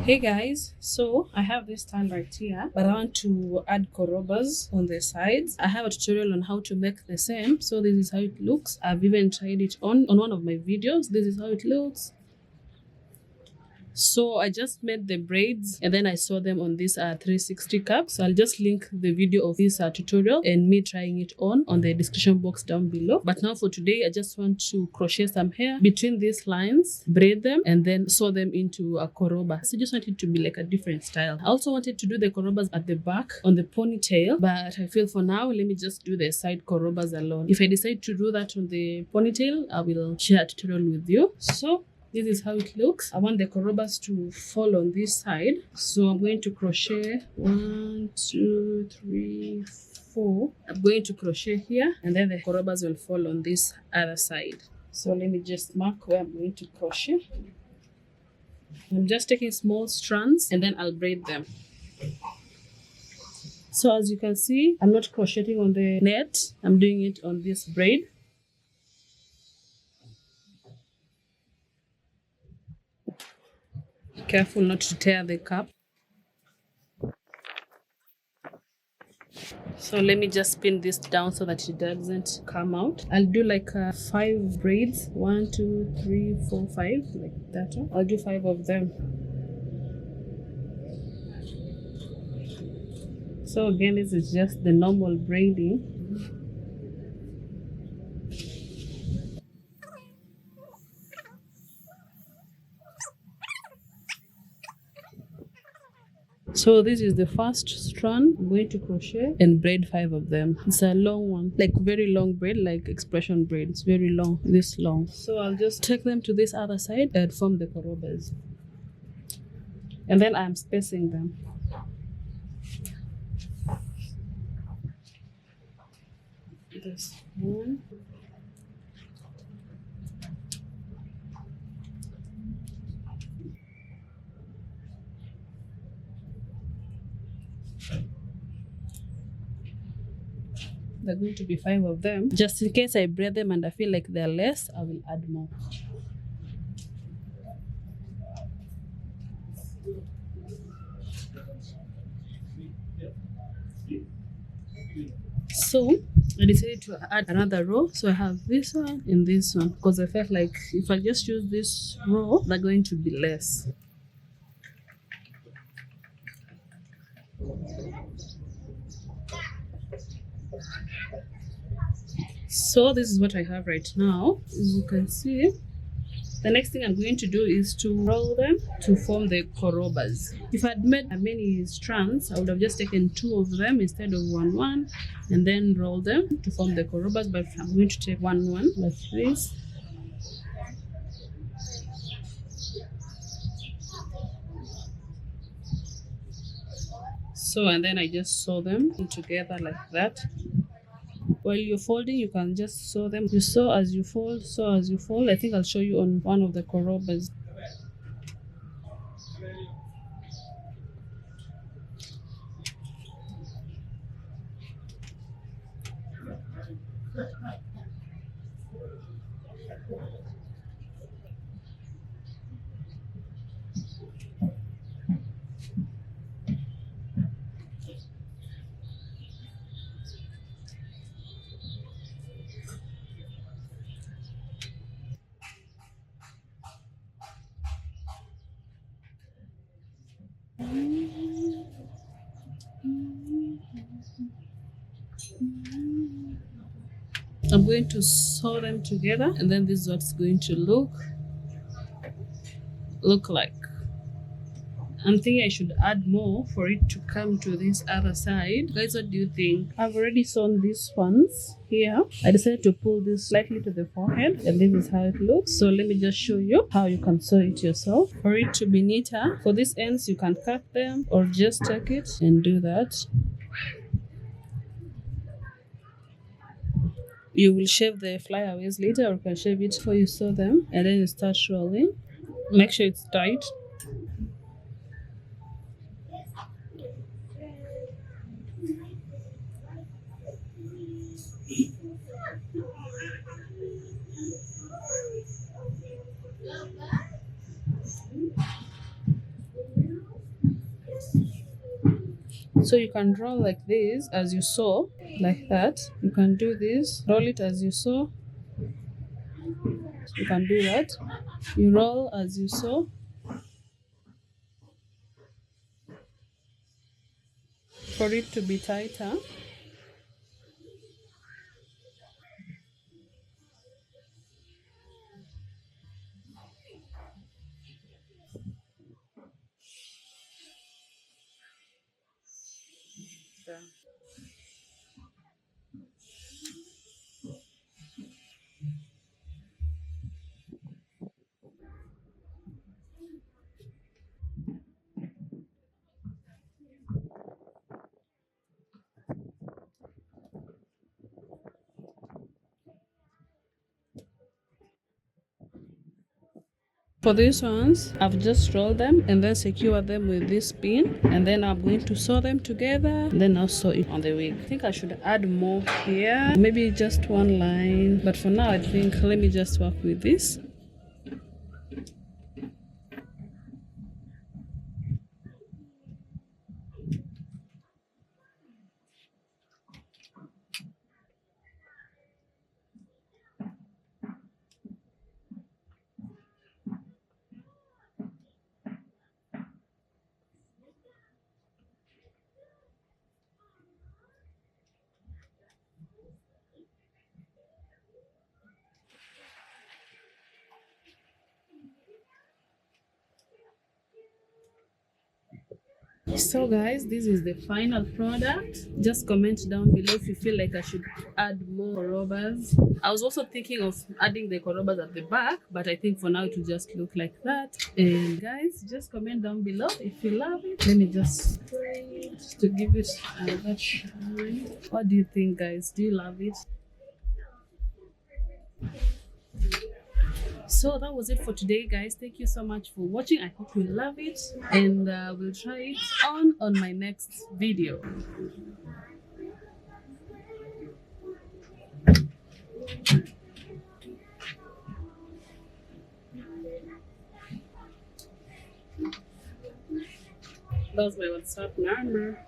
Hey guys, so I have this stand right here, but I want to add korobas on the sides. I have a tutorial on how to make the same, so this is how it looks. I've even tried it on one of my videos. This is how it looks. So I just made the braids and then I saw them on this 360 cap. So I'll just link the video of this tutorial and me trying it on the description box down below. But now for today, I just want to crochet some hair between these lines, braid them, and then sew them into a koroba. So I just want it to be like a different style. I also wanted to do the korobas at the back on the ponytail, but I feel for now, let me just do the side korobas alone. If I decide to do that on the ponytail, I will share a tutorial with you. So this is how it looks. I want the korobas to fall on this side. So I'm going to crochet 1, 2, 3, 4. I'm going to crochet here and then the korobas will fall on this other side. So let me just mark where I'm going to crochet. I'm just taking small strands and then I'll braid them. So as you can see, I'm not crocheting on the net. I'm doing it on this braid. Careful not to tear the cap. So let me just spin this down so that it doesn't come out. I'll do like 5 braids. 1, 2, 3, 4, 5, like that one. I'll do 5 of them. So again, this is just the normal braiding. So this is the first strand. I'm going to crochet and braid 5 of them. It's a long one, like very long braid, like expression braid. It's very long, this long. So I'll just take them to this other side and form the korobas. And then I'm spacing them. This one. There are going to be 5 of them. Just in case I braid them and I feel like they're less, I will add more. So I decided to add another row. So I have this one and this one because I felt like if I just use this row, they're going to be less. So this is what I have right now. As you can see, the next thing I'm going to do is to roll them to form the korobas. If I'd made many strands, I would have just taken 2 of them instead of 1 and then roll them to form the korobas, but I'm going to take 1 like this. So and then I just sew them together like that. While you're folding, you can just sew them. You sew as you fold, sew as you fold. I think I'll show you on one of the korobas. I'm going to sew them together and then this is what it's going to look like. I'm thinking I should add more for it to come to this other side. Guys, what do you think? I've already sewn these ones here. I decided to pull this slightly to the forehead and this is how it looks. So let me just show you how you can sew it yourself. For it to be neater, for these ends you can cut them or just take it and do that. You will shave the flyaways later or you can shave it before you sew them and then you start rolling. Make sure it's tight. So you can roll like this as you saw, like that. You can do this, roll it as you saw. You can do that. You roll as you saw. For it to be tighter. For these ones, I've just rolled them and then secure them with this pin, and then I'm going to sew them together and then I'll sew it on the wig. I think I should add more here, maybe just one line, but for now I think let me just work with this. So guys, this is the final product. Just comment down below if you feel like I should add more korobas. I was also thinking of adding the korobas at the back, but I think for now it will just look like that. And guys, just comment down below if you love it. Let me just spray it to give it another shine. What do you think, guys? Do you love it? So that was it for today, guys. Thank you so much for watching. I hope you love it, and we'll try it on my next video. That's my WhatsApp number.